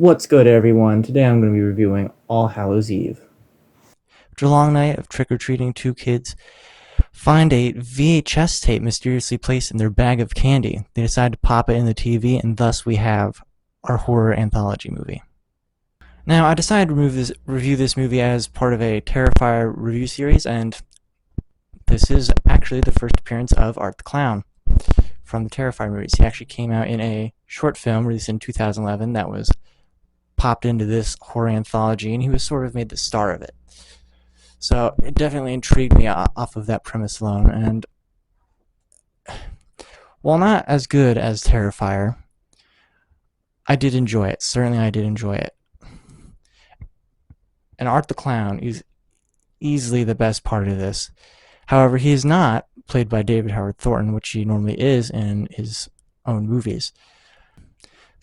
What's good, everyone? Today I'm going to be reviewing All Hallows Eve. After a long night of trick-or-treating, two kids find a VHS tape mysteriously placed in their bag of candy. They decide to pop it in the TV, and thus we have our horror anthology movie. Now, I decided to review this movie as part of a Terrifier review series, and this is actually the first appearance of Art the Clown from the Terrifier movies. He actually came out in a short film released in 2011 that was popped into this horror anthology, and he was sort of made the star of it. So it definitely intrigued me off of that premise alone, and while not as good as Terrifier, I did enjoy it. Certainly I did enjoy it. And Art the Clown is easily the best part of this. However, he is not played by David Howard Thornton, which he normally is in his own movies.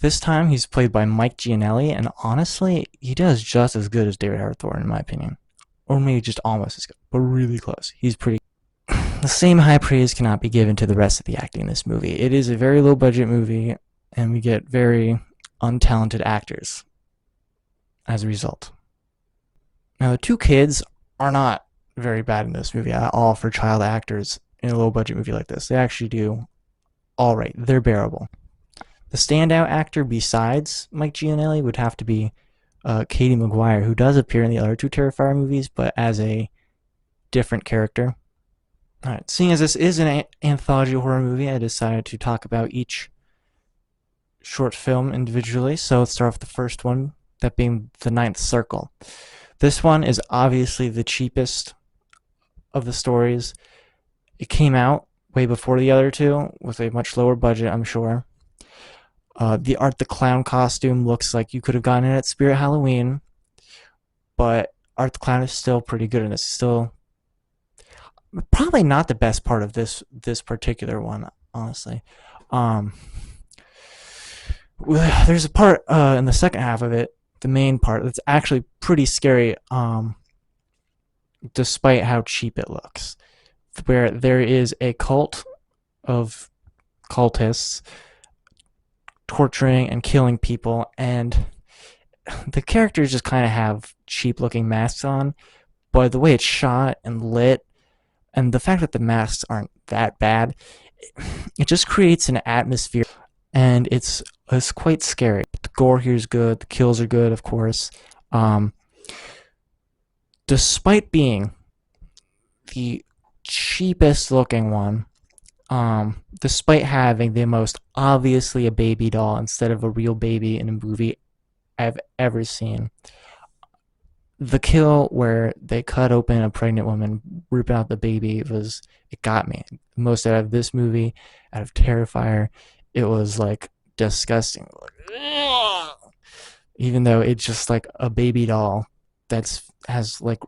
This time he's played by Mike Gianelli, and honestly, he does just as good as David Howard Thornton, in my opinion. Or maybe just almost as good, but really close. He's pretty. The same high praise cannot be given to the rest of the acting in this movie. It is a very low budget movie, and we get very untalented actors as a result. Now, the two kids are not very bad in this movie at all for child actors in a low budget movie like this. They actually do all right. They're bearable. The standout actor besides Mike Gianelli would have to be Katie Maguire, who does appear in the other two Terrifier movies, but as a different character. Alright, seeing as this is an anthology horror movie, I decided to talk about each short film individually. So let's start off with the first one, that being The Ninth Circle. This one is obviously the cheapest of the stories. It came out way before the other two, with a much lower budget, I'm sure. The Art the Clown costume looks like you could have gotten it at Spirit Halloween, but Art the Clown is still pretty good in this. Still, probably not the best part of this particular one, honestly. There's a part in the second half of it, the main part, that's actually pretty scary, despite how cheap it looks. Where there is a cult of cultists torturing and killing people, and the characters just kind of have cheap looking masks on, but the way it's shot and lit, and the fact that the masks aren't that bad, it just creates an atmosphere, and it's quite scary. The gore here is good, the kills are good, of course. Despite being the cheapest looking one, despite having the most obviously a baby doll instead of a real baby in a movie I've ever seen. The kill where they cut open a pregnant woman, rip out the baby, it got me. Most out of this movie, out of Terrifier, it was like disgusting. Even though it's just like a baby doll has like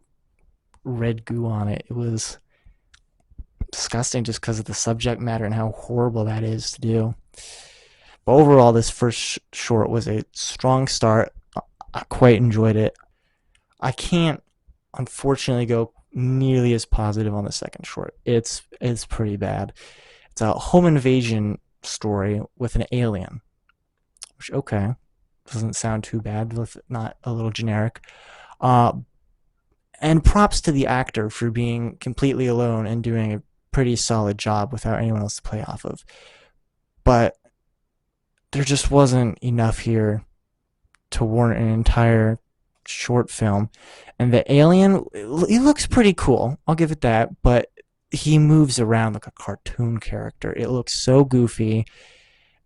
red goo on it. It was disgusting just because of the subject matter and how horrible that is to do. But overall, this first short was a strong start. I quite enjoyed it. I can't, unfortunately, go nearly as positive on the second short. It's pretty bad. It's a home invasion story with an alien, which, okay, doesn't sound too bad, if not a little generic. And props to the actor for being completely alone and doing a pretty solid job without anyone else to play off of. But there just wasn't enough here to warrant an entire short film. And the alien, he looks pretty cool, I'll give it that, but he moves around like a cartoon character. It looks so goofy,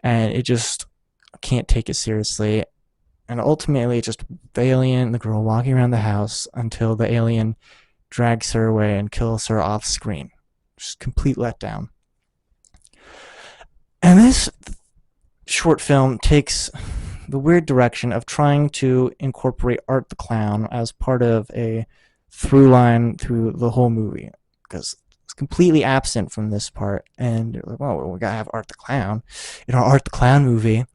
and it just can't take it seriously. And ultimately, it's just the alien and the girl walking around the house until the alien drags her away and kills her off screen. Just complete letdown. And this short film takes the weird direction of trying to incorporate Art the Clown as part of a through line through the whole movie, because it's completely absent from this part. And you're like, well, we gotta have Art the Clown in our Art the Clown movie.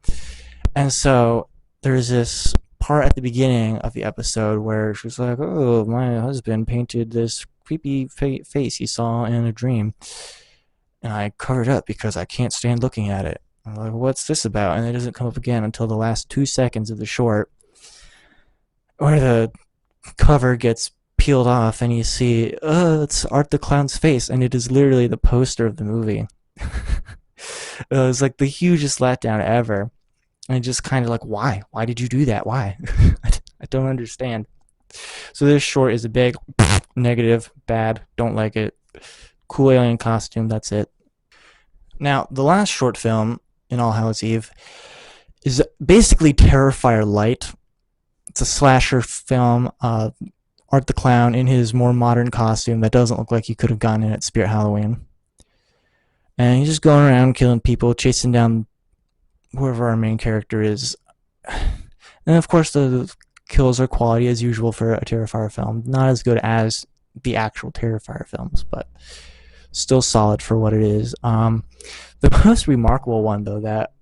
And so there's this part at the beginning of the episode where she's like, oh, my husband painted this creepy face he saw in a dream, and I covered up because I can't stand looking at it. I'm like, what's this about? And it doesn't come up again until the last 2 seconds of the short. where the cover gets peeled off and you see, it's Art the Clown's face, and it is literally the poster of the movie. It was like the hugest letdown ever. And just kind of like, why? Why did you do that? Why? I don't understand. So this short is a big negative, bad, don't like it. Cool alien costume, that's it. Now, the last short film in All Hallows Eve is basically Terrifier Light. It's a slasher film. Art the Clown in his more modern costume that doesn't look like he could have gone in at Spirit Halloween. And he's just going around killing people, chasing down whoever our main character is. And of course, the kills are quality as usual for a Terrifier film. Not as good as the actual Terrifier films, but still solid for what it is. The most remarkable one, though, that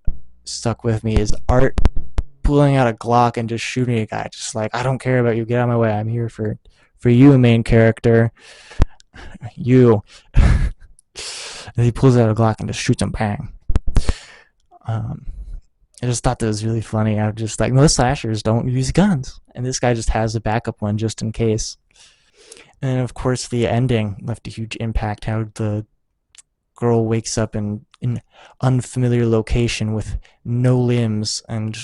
stuck with me is Art pulling out a Glock and just shooting a guy. Just like, I don't care about you. Get out of my way. I'm here for you, main character. You. And he pulls out a Glock and just shoots him. Bang. I just thought that was really funny. I was just like, most slashers don't use guns, and this guy just has a backup one just in case. And of course, the ending left a huge impact. How the girl wakes up in an unfamiliar location with no limbs and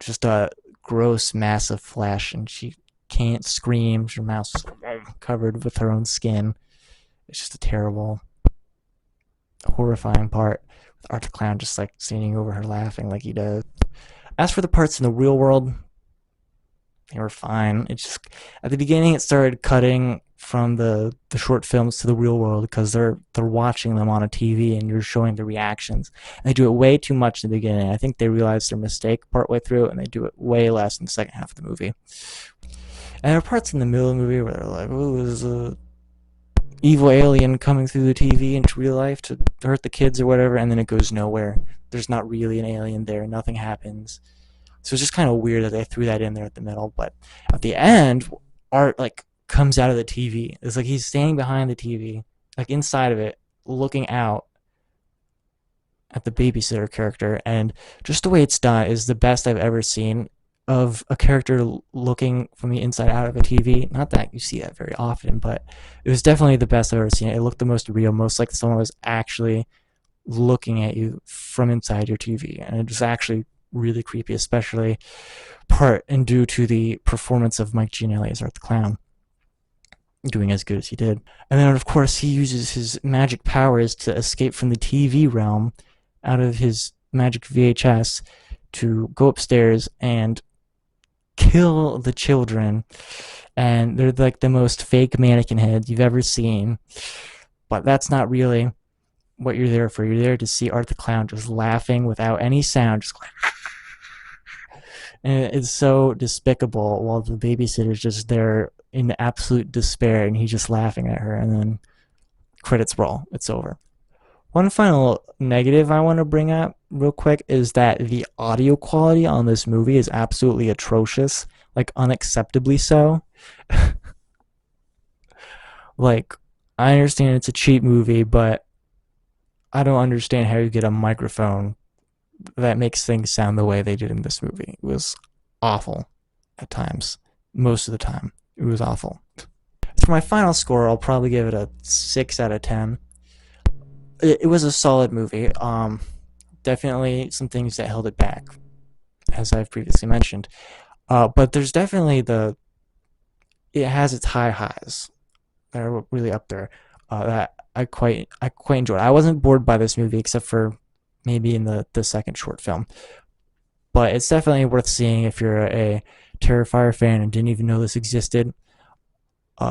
just a gross mass of flesh, and she can't scream. Her mouth's covered with her own skin. It's just a terrible, horrifying part. With Art the Clown just like standing over her laughing like he does. As for the parts in the real world, they were fine. It just, at the beginning, it started cutting from the short films to the real world because they're watching them on a TV and you're showing the reactions. And they do it way too much in the beginning. I think they realized their mistake partway through, and they do it way less in the second half of the movie. And there are parts in the middle of the movie where they're like, "Oh, there's a evil alien coming through the TV into real life to hurt the kids or whatever," and then it goes nowhere. There's not really an alien there. Nothing happens. So it's just kind of weird that they threw that in there at the middle. But at the end, Art like comes out of the TV. It's like he's standing behind the TV, like inside of it, looking out at the babysitter character, and just the way it's done is the best I've ever seen of a character looking from the inside out of a TV. Not that you see that very often, but it was definitely the best I've ever seen. It looked the most real, most like someone was actually looking at you from inside your TV, and it was actually really creepy, especially part and due to the performance of Mike Gianelli as Art the Clown, doing as good as he did. And then, of course, he uses his magic powers to escape from the TV realm out of his magic VHS to go upstairs and kill the children. And they're like the most fake mannequin heads you've ever seen. But that's not really what you're there for. You're there to see Art the Clown just laughing without any sound, just and it's so despicable while the babysitter's just there in absolute despair and he's just laughing at her, and then credits roll. It's over. One final negative I want to bring up real quick is that the audio quality on this movie is absolutely atrocious, like unacceptably so. Like, I understand it's a cheap movie, but I don't understand how you get a microphone that makes things sound the way they did in this movie. It was awful at times. Most of the time, it was awful. For my final score, I'll probably give it a 6 out of 10. It was a solid movie. Definitely some things that held it back, as I've previously mentioned. But there's definitely it has its high highs that are really up there. That I quite enjoyed. I wasn't bored by this movie except for maybe in the second short film. But it's definitely worth seeing if you're a Terrifier fan and didn't even know this existed.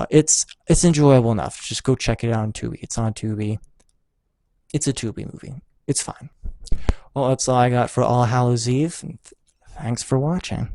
It's enjoyable enough. Just go check it out on Tubi. It's on Tubi. It's a Tubi movie. It's fine. Well, that's all I got for All Hallows Eve. Thanks for watching.